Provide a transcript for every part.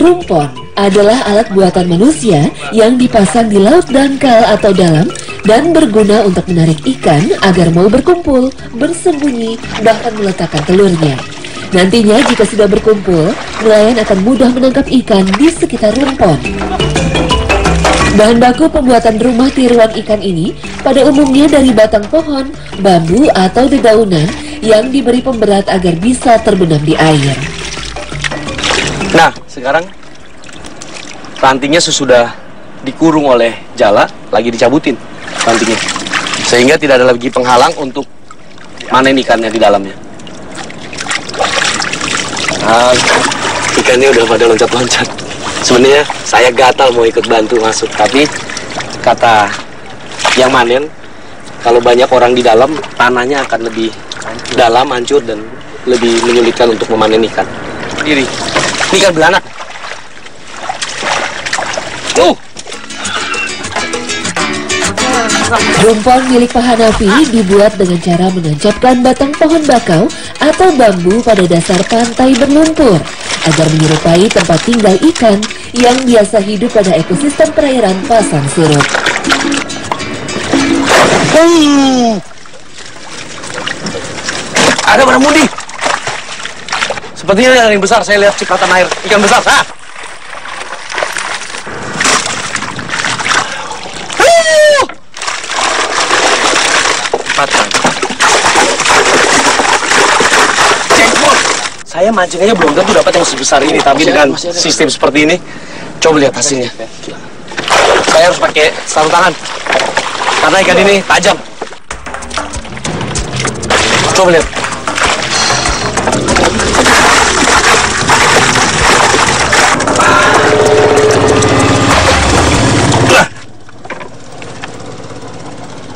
Rumpon adalah alat buatan manusia yang dipasang di laut dangkal atau dalam dan berguna untuk menarik ikan agar mau berkumpul, bersembunyi, bahkan meletakkan telurnya. Nantinya jika sudah berkumpul, nelayan akan mudah menangkap ikan di sekitar rumpon. Bahan baku pembuatan rumah tiruan ikan ini pada umumnya dari batang pohon, bambu atau dedaunan yang diberi pemberat agar bisa terbenam di air. Nah, sekarang rantingnya sesudah dikurung oleh jala, lagi dicabutin rantingnya. Sehingga tidak ada lagi penghalang untuk manen ikannya di dalamnya. Nah, ikannya udah pada loncat-loncat. Sebenarnya saya gatal mau ikut bantu masuk, tapi kata yang manen, kalau banyak orang di dalam, tanahnya akan lebih dalam, hancur, dan lebih menyulitkan untuk memanen ikan. Ini ikan belanak. Rumpon milik Pak Hanafi dibuat dengan cara menancapkan batang pohon bakau atau bambu pada dasar pantai berlumpur agar menyerupai tempat tinggal ikan yang biasa hidup pada ekosistem perairan pasang surut. Ada barang Sepertinya ada yang besar, saya lihat cipratan air. Ikan besar, Saya mancing aja belum tentu dapat yang sebesar ini, tapi dengan sistem seperti ini, coba lihat hasilnya. Saya harus pakai sarung tangan, karena ikan ini tajam. Coba lihat.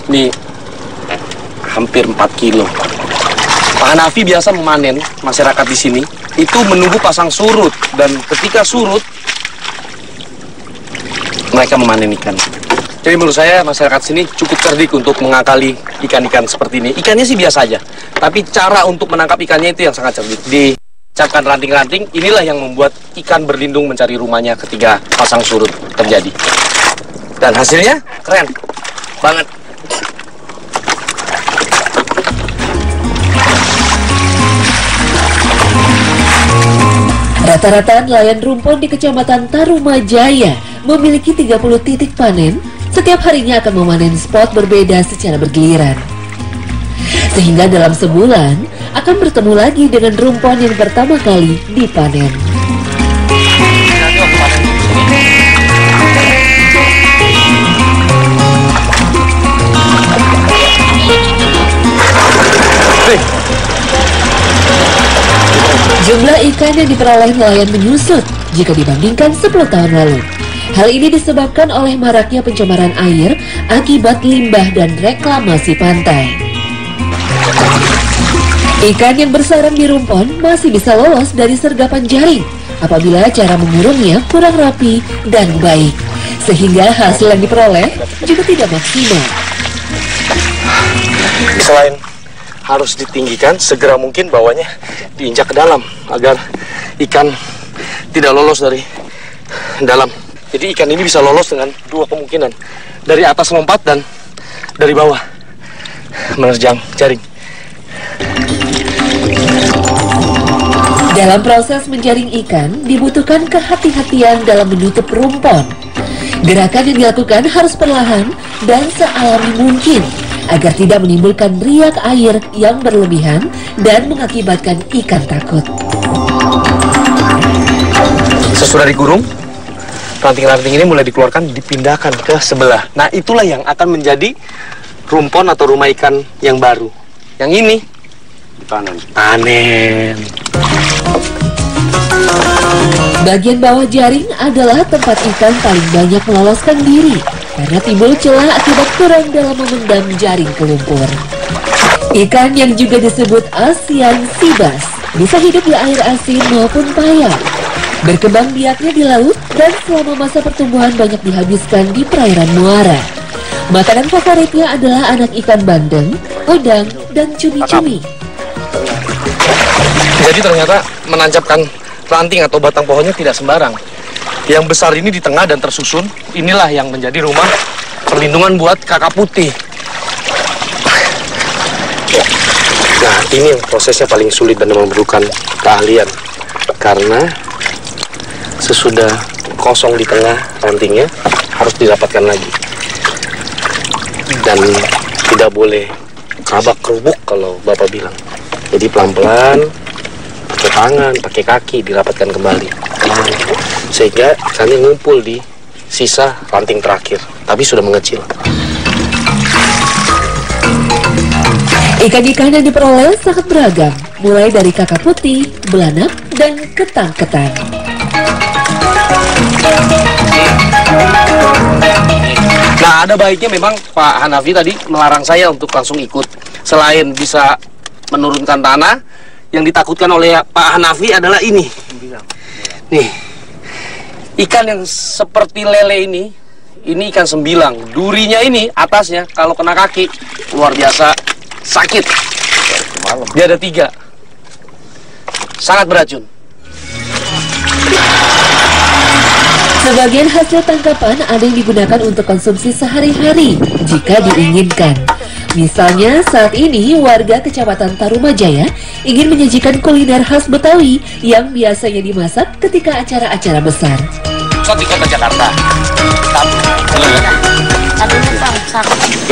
Ini hampir 4 kilo. Pak Hanafi biasa memanen masyarakat di sini itu menunggu pasang surut, dan ketika surut mereka memanen ikan. Jadi menurut saya masyarakat sini cukup cerdik untuk mengakali ikan-ikan seperti ini. Ikannya sih biasa aja, tapi cara untuk menangkap ikannya itu yang sangat cerdik. Dicapkan ranting-ranting, inilah yang membuat ikan berlindung mencari rumahnya ketika pasang surut terjadi. Dan hasilnya keren banget. Rata-rata nelayan rumpon di Kecamatan Tarumajaya memiliki 30 titik panen. Setiap harinya akan memanen spot berbeda secara bergiliran. Sehingga dalam sebulan akan bertemu lagi dengan rumpon yang pertama kali dipanen. Jumlah ikan yang diperoleh nelayan menyusut jika dibandingkan 10 tahun lalu. Hal ini disebabkan oleh maraknya pencemaran air akibat limbah dan reklamasi pantai. Ikan yang bersarang di rumpon masih bisa lolos dari sergapan jaring apabila cara mengurungnya kurang rapi dan baik, sehingga hasil yang diperoleh juga tidak maksimal. Selain harus ditinggikan, segera mungkin bawahnya diinjak ke dalam agar ikan tidak lolos dari dalam. Jadi ikan ini bisa lolos dengan dua kemungkinan, dari atas lompat dan dari bawah menerjang jaring. Dalam proses menjaring ikan dibutuhkan kehati-hatian dalam menutup rumpon. Gerakan yang dilakukan harus perlahan dan sealami mungkin agar tidak menimbulkan riak air yang berlebihan dan mengakibatkan ikan takut. Sesudah digurung, ranting-ranting ini mulai dikeluarkan, dipindahkan ke sebelah. Nah, itulah yang akan menjadi rumpon atau rumah ikan yang baru. Yang ini panen. Bagian bawah jaring adalah tempat ikan paling banyak meloloskan diri karena timbul celah akibat kurang dalam memendam jaring ke lumpur. Ikan yang juga disebut Asian sea bass bisa hidup di air asin maupun payah. Berkembang biaknya di laut dan selama masa pertumbuhan banyak dihabiskan di perairan muara. Makanan favoritnya adalah anak ikan bandeng, udang, dan cumi-cumi. Jadi ternyata menancapkan ranting atau batang pohonnya tidak sembarang. Yang besar ini di tengah dan tersusun. Inilah yang menjadi rumah perlindungan buat kakap putih. Nah, ini yang prosesnya paling sulit dan memerlukan keahlian. Karena sesudah kosong di tengah rantingnya, harus dirapatkan lagi. Dan tidak boleh kabak kerubuk kalau Bapak bilang. Jadi pelan-pelan, pakai tangan, pakai kaki, dirapatkan kembali. Sehingga ikannya ngumpul di sisa ranting terakhir, tapi sudah mengecil. Ikan-ikan yang diperoleh sangat beragam, mulai dari kakap putih, belanak, dan ketang-ketang. Nah, ada baiknya memang Pak Hanafi tadi melarang saya untuk langsung ikut. Selain bisa menurunkan tanah, yang ditakutkan oleh Pak Hanafi adalah ini. Nih, ikan yang seperti lele ini ikan sembilang. Durinya ini, atasnya, kalau kena kaki, luar biasa sakit. Dia ada 3. Sangat beracun. Sebagian hasil tangkapan ada yang digunakan untuk konsumsi sehari-hari jika diinginkan. Misalnya saat ini warga Kecamatan Tarumajaya ingin menyajikan kuliner khas Betawi yang biasanya dimasak ketika acara-acara besar. Di kota Jakarta.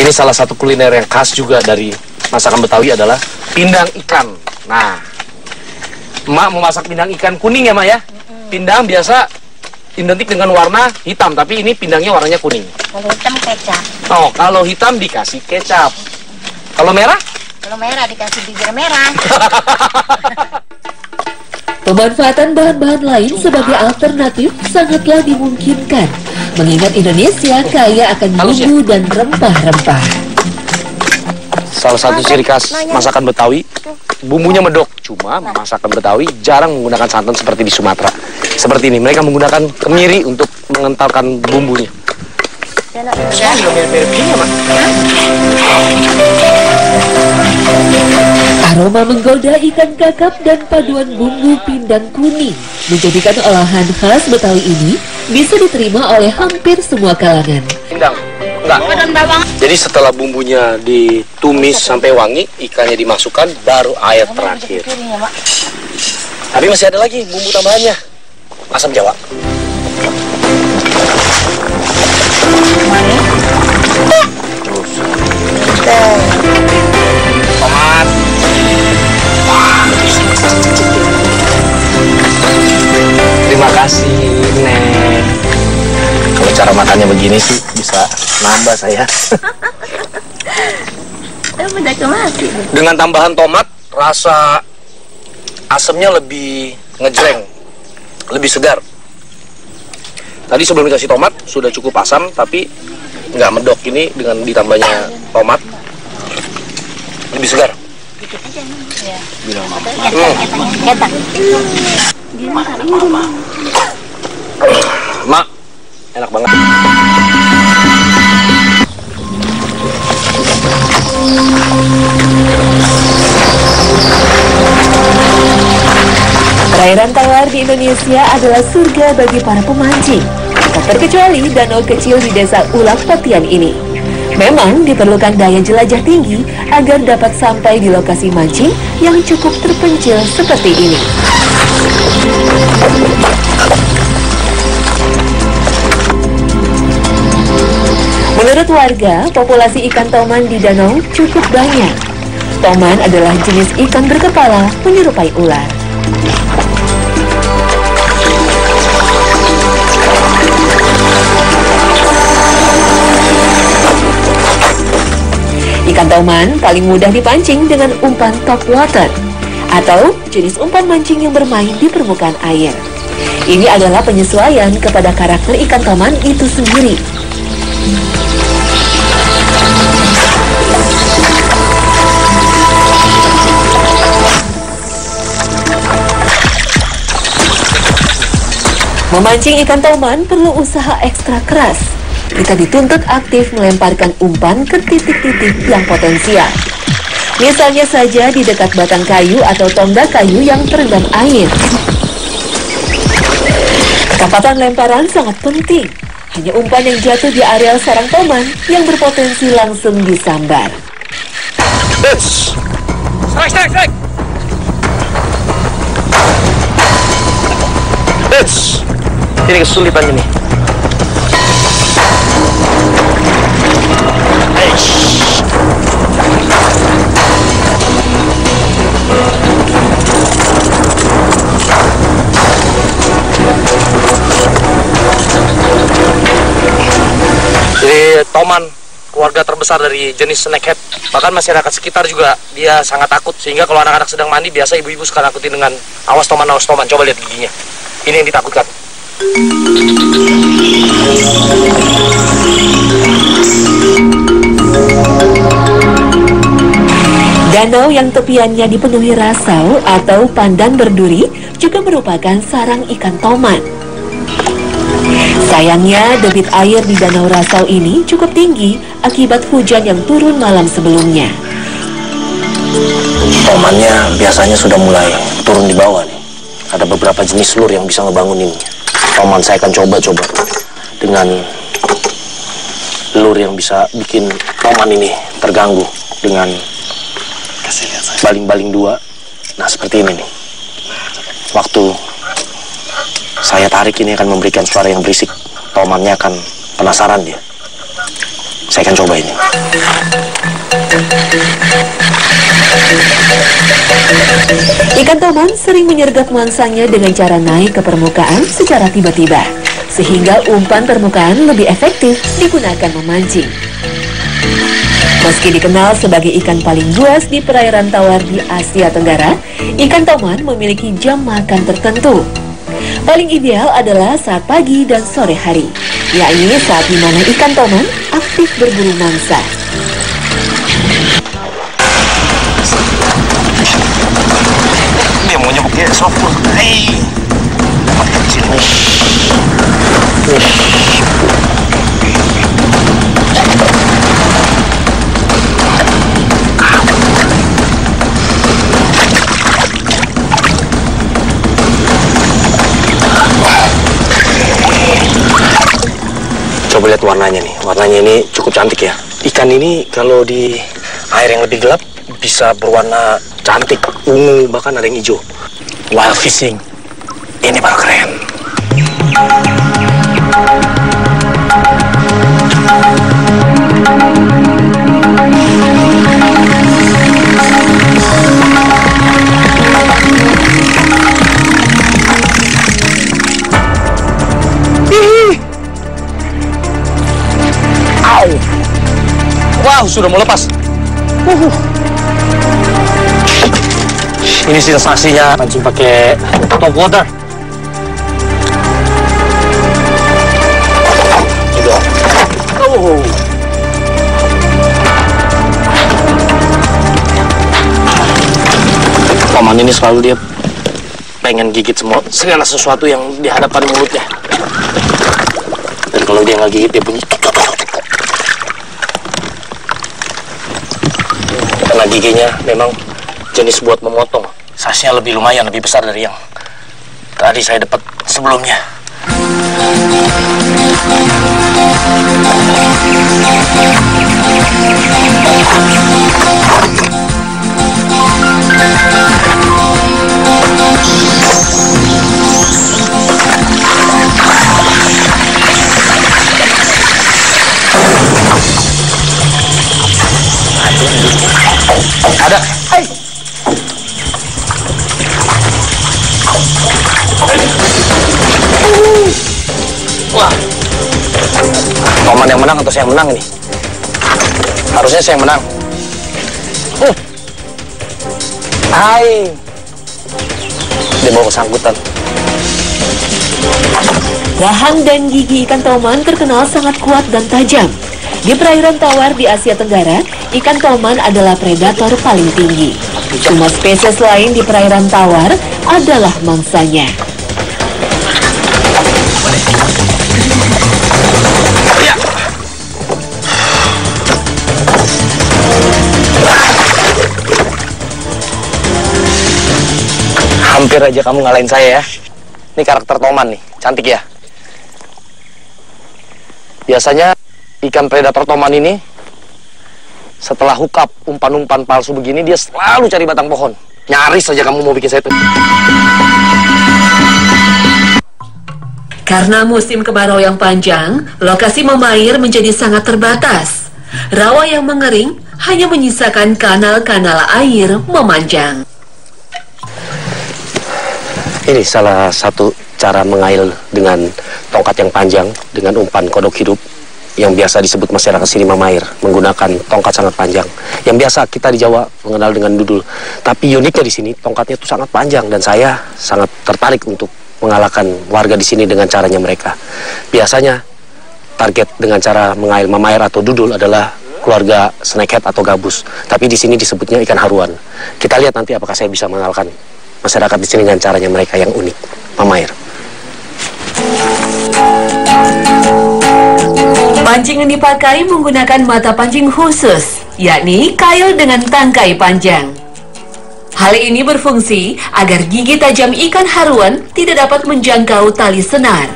Ini salah satu kuliner yang khas juga dari masakan Betawi adalah pindang ikan. Nah, Emak memasak pindang ikan kuning ya, Mak ya? Pindang biasa identik dengan warna hitam, tapi ini pindangnya warnanya kuning. Kalau hitam kecap. Oh, kalau hitam dikasih kecap. Kalau merah? Kalau merah dikasih bibir merah. Pemanfaatan bahan-bahan lain sebagai alternatif sangatlah dimungkinkan, mengingat Indonesia kaya akan bumbu dan rempah-rempah. Salah satu ciri khas masakan Betawi, bumbunya medok. Cuma masakan Betawi jarang menggunakan santan seperti di Sumatera. Seperti ini, mereka menggunakan kemiri untuk mengentalkan bumbunya. Aroma menggoda ikan kakap dan paduan bumbu pindang kuning menjadikan olahan khas Betawi ini bisa diterima oleh hampir semua kalangan. Pindang? Enggak. Jadi setelah bumbunya ditumis sampai wangi, ikannya dimasukkan, baru air terakhir. Tapi masih ada lagi bumbu tambahannya. Asam Jawa. Tomat. Terima kasih, Nek. Kalau cara makannya begini sih bisa nambah saya. Dengan tambahan tomat, rasa asamnya lebih ngejreng, lebih segar. Tadi sebelum dikasih tomat sudah cukup asam, tapi nggak medok. Ini dengan ditambahnya tomat lebih segar. Mak, enak banget. Perairan tawar di Indonesia adalah surga bagi para pemancing, tak terkecuali danau kecil di desa Ulak Patian ini. Memang diperlukan daya jelajah tinggi agar dapat sampai di lokasi mancing yang cukup terpencil seperti ini. Menurut warga, populasi ikan toman di danau cukup banyak. Toman adalah jenis ikan berkepala menyerupai ular. Ikan toman paling mudah dipancing dengan umpan top water atau jenis umpan mancing yang bermain di permukaan air. Ini adalah penyesuaian kepada karakter ikan toman itu sendiri. Memancing ikan toman perlu usaha ekstra keras. Kita dituntut aktif melemparkan umpan ke titik-titik yang potensial. Misalnya saja di dekat batang kayu atau tonggak kayu yang terendam air. Ketepatan lemparan sangat penting. Hanya umpan yang jatuh di areal sarang toman yang berpotensi langsung disambar. Strike! Ini kesulitan ini. Jadi toman keluarga terbesar dari jenis snakehead. Bahkan masyarakat sekitar juga dia sangat takut. Sehingga kalau anak-anak sedang mandi, biasa ibu-ibu suka nakutin dengan awas toman. Coba lihat giginya. Ini yang ditakutkan. Danau yang tepiannya dipenuhi rasau atau pandan berduri juga merupakan sarang ikan toman. Sayangnya, debit air di Danau Rasau ini cukup tinggi akibat hujan yang turun malam sebelumnya. Tomannya biasanya sudah mulai turun di bawah nih. Ada beberapa jenis lur yang bisa ngebangunin toman. Saya akan coba dengan lur yang bisa bikin toman ini terganggu dengan baling-baling dua. Nah, seperti ini nih. Waktu saya tarik ini akan memberikan suara yang berisik. Tomannya akan penasaran dia. Saya akan coba ini. Ikan toman sering menyergap mangsanya dengan cara naik ke permukaan secara tiba-tiba, sehingga umpan permukaan lebih efektif digunakan memancing. Meski dikenal sebagai ikan paling buas di perairan tawar di Asia Tenggara, ikan toman memiliki jam makan tertentu. Paling ideal adalah saat pagi dan sore hari, yakni saat dimana ikan toman aktif berburu mangsa. Dia mau nyebuk dia sopur. Makan sini. Coba lihat warnanya nih. Warnanya ini cukup cantik ya. Ikan ini kalau di air yang lebih gelap bisa berwarna cantik, ungu, bahkan ada yang hijau. Wild fishing, ini baru keren. Wow, sudah mau lepas. Ini sensasinya mancing pakai top water. Toman ini selalu dia pengen gigit segala sesuatu yang di hadapan mulutnya. Dan kalau dia nggak gigit, dia bunyi. Karena giginya memang jenis buat memotong. Size-nya lebih lumayan, lebih besar dari yang tadi saya dapat sebelumnya. Ada. Hai. Wah. Toman yang menang atau saya yang menang ini? Harusnya saya yang menang. Hai. Dia bawa kesangkutan. Rahang dan gigi ikan toman terkenal sangat kuat dan tajam. Di perairan tawar di Asia Tenggara, ikan toman adalah predator paling tinggi. Cuma spesies lain di perairan tawar adalah mangsanya. Hampir aja kamu ngalahin saya ya. Ini karakter toman nih, Cantik ya. Biasanya ikan predator toman ini setelah hook up umpan-umpan palsu begini, dia selalu cari batang pohon. Nyaris saja kamu mau bikin saya itu. Karena musim kemarau yang panjang, lokasi memair menjadi sangat terbatas. Rawa yang mengering hanya menyisakan kanal-kanal air memanjang. Ini salah satu cara mengail dengan tongkat yang panjang dengan umpan kodok hidup yang biasa disebut masyarakat sini mamair, menggunakan tongkat sangat panjang. Yang biasa kita di Jawa mengenal dengan dudul. Tapi uniknya di sini tongkatnya itu sangat panjang dan saya sangat tertarik untuk mengalahkan warga di sini dengan caranya mereka. Biasanya target dengan cara mengail mamair atau dudul adalah keluarga snakehead atau gabus. Tapi di sini disebutnya ikan haruan. Kita lihat nanti apakah saya bisa mengalahkan masyarakat di sini dengan caranya mereka yang unik, mamair. Pancing yang dipakai menggunakan mata pancing khusus, yakni kail dengan tangkai panjang. Hal ini berfungsi agar gigi tajam ikan haruan tidak dapat menjangkau tali senar.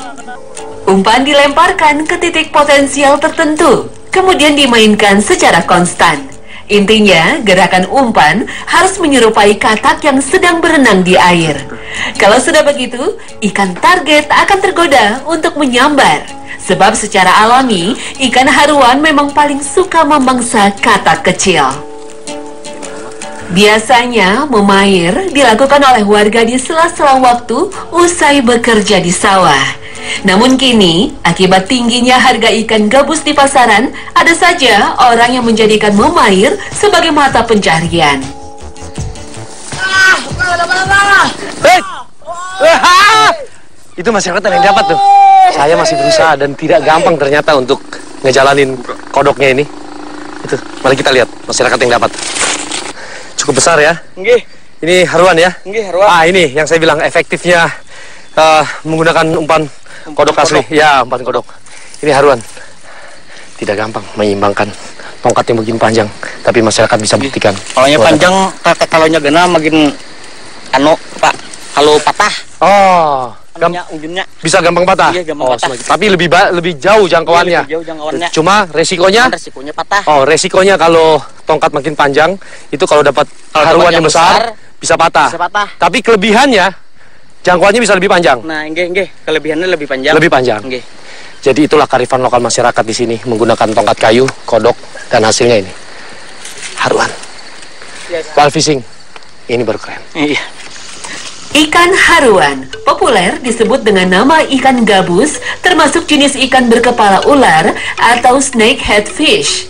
Umpan dilemparkan ke titik potensial tertentu, kemudian dimainkan secara konstan. Intinya, gerakan umpan harus menyerupai katak yang sedang berenang di air. Kalau sudah begitu, ikan target akan tergoda untuk menyambar. Sebab secara alami, ikan haruan memang paling suka memangsa katak kecil. Biasanya, memair dilakukan oleh warga di sela-sela waktu usai bekerja di sawah. Namun kini, akibat tingginya harga ikan gabus di pasaran, ada saja orang yang menjadikan memair sebagai mata pencarian. Itu masyarakat yang dapat tuh. Saya masih berusaha dan tidak gampang ternyata untuk ngejalanin kodoknya ini. Itu, mari kita lihat masyarakat yang dapat. Cukup besar ya. Nggih. Ini haruan ya. Nggih, haruan. Ini yang saya bilang efektifnya menggunakan umpan kodok asli. Ya, umpan kodok. Ini haruan. Tidak gampang menyeimbangkan tongkat yang begini panjang, tapi masyarakat bisa buktikan. Kalaunya panjang, kalaunya gena makin Pak, kalau patah. Oh, ujungnya bisa gampang patah. Iya, gampang patah. Tapi lebih jauh jangkauannya. Lebih jauh jangkauannya. Cuma resikonya patah. Oh, resikonya kalau tongkat makin panjang itu kalau dapat haruan yang besar bisa patah. Bisa patah. Tapi kelebihannya jangkauannya bisa lebih panjang. Nah, nggih, kelebihannya lebih panjang. Lebih panjang. Nggih. Jadi itulah kearifan lokal masyarakat di sini menggunakan tongkat kayu, kodok, dan hasilnya ini haruan. Wild fishing ini baru keren. Iya. Ikan haruan, populer disebut dengan nama ikan gabus, termasuk jenis ikan berkepala ular atau snakehead fish.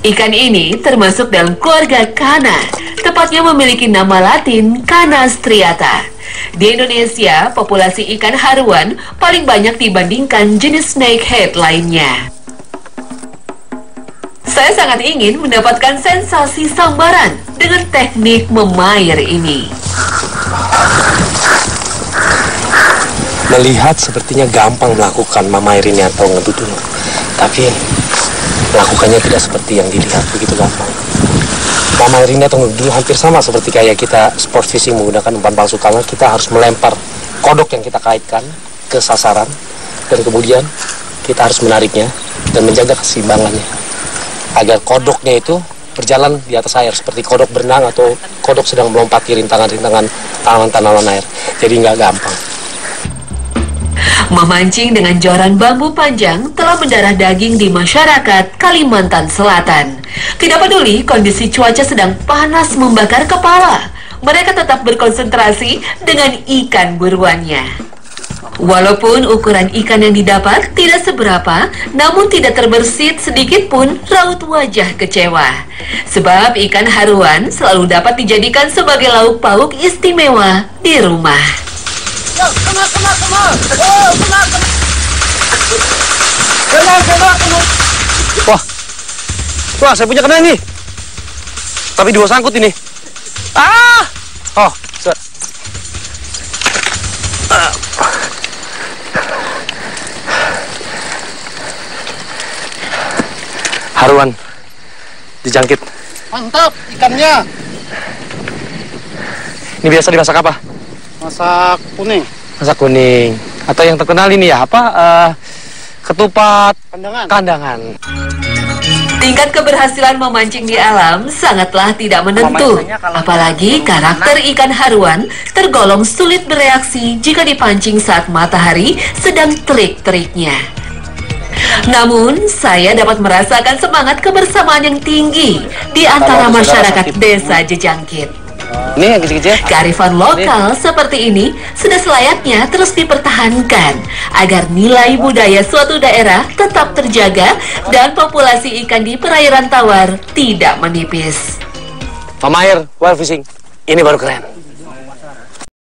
Ikan ini termasuk dalam keluarga Kana, tepatnya memiliki nama latin Kana striata. Di Indonesia, populasi ikan haruan paling banyak dibandingkan jenis snakehead lainnya. Saya sangat ingin mendapatkan sensasi sambaran dengan teknik memair ini. Melihat sepertinya gampang melakukan mamair ini atau ngedudul, tapi melakukannya tidak seperti yang dilihat begitu gampang. Mamair ini atau ngedudul hampir sama seperti kayak kita sport fishing menggunakan umpan palsu, karena kita harus melempar kodok yang kita kaitkan ke sasaran dan kemudian kita harus menariknya dan menjaga keseimbangannya agar kodoknya itu berjalan di atas air seperti kodok berenang atau kodok sedang melompati rintangan-rintangan tanaman-tanaman air. Jadi nggak gampang. Memancing dengan joran bambu panjang telah mendarah daging di masyarakat Kalimantan Selatan. Tidak peduli kondisi cuaca sedang panas membakar kepala, mereka tetap berkonsentrasi dengan ikan buruannya. Walaupun ukuran ikan yang didapat tidak seberapa, namun tidak terbersit sedikit pun raut wajah kecewa. Sebab ikan haruan selalu dapat dijadikan sebagai lauk pauk istimewa di rumah. Wah, saya punya kena ini. Tapi dua sangkut ini. Oh, haruan dijangkit. Mantap ikannya. Ini biasa dimasak apa? Masak kuning. Masak kuning. Atau yang terkenal ini ya, apa? Ketupat kandangan. Tingkat keberhasilan memancing di alam sangatlah tidak menentu. Apalagi karakter ikan haruan tergolong sulit bereaksi jika dipancing saat matahari sedang terik-teriknya. Namun, saya dapat merasakan semangat kebersamaan yang tinggi di antara masyarakat desa Jejangkit. Ini yang kecil-kecil. Kearifan lokal seperti ini sudah selayaknya terus dipertahankan agar nilai budaya suatu daerah tetap terjaga dan populasi ikan di perairan tawar tidak menipis. Mama Air, wild fishing. Ini baru keren.